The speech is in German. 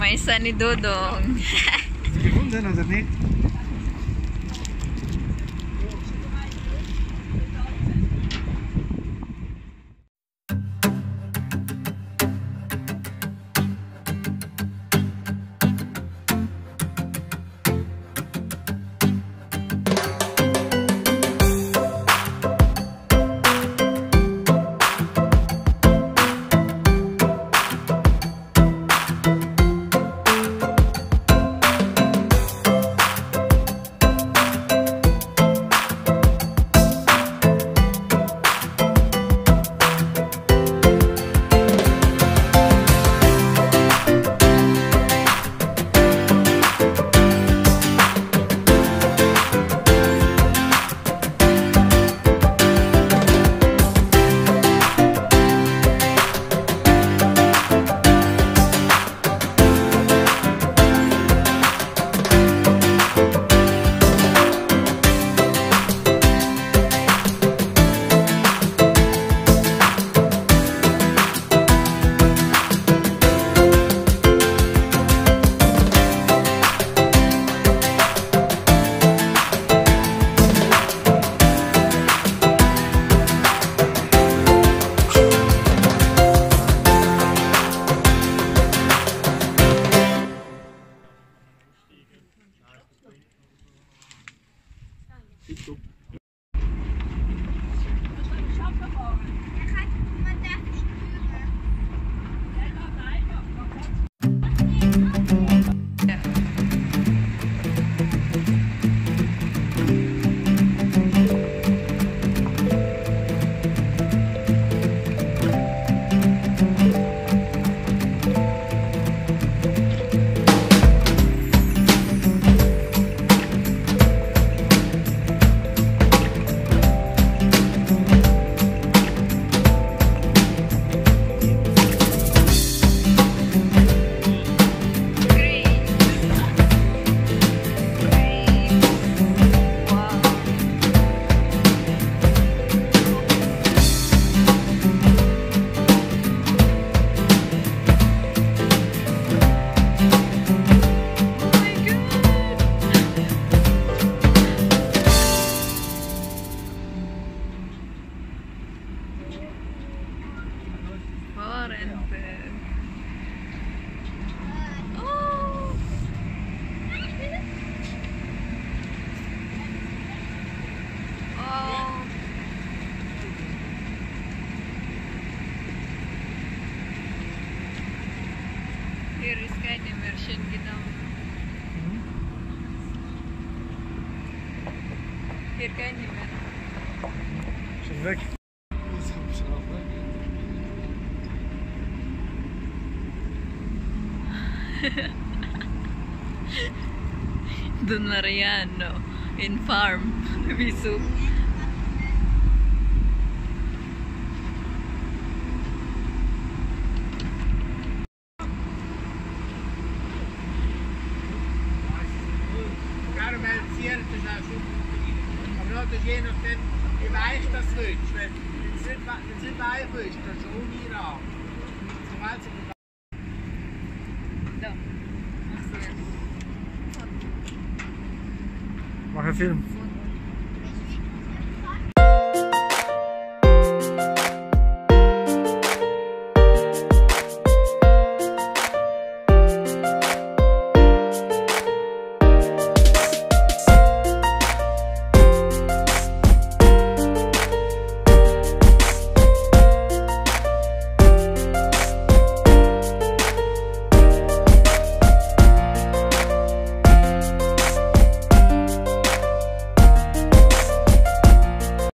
May isa ni Dodong. Hast du gefunden oder nicht? Worrenberg. Oh! Oh! Hier ist keine mehr schön genommen. Hier keine mehr. Schon weg. Don Mariano in farm Visu. Karamellisiert ist auch super. Aber das ist je nachdem, wie weich das willst. Wenn es nicht weich ist, dann schon uneinrahmen. Sobald es Da. Machst du jetzt. Mach einen Film.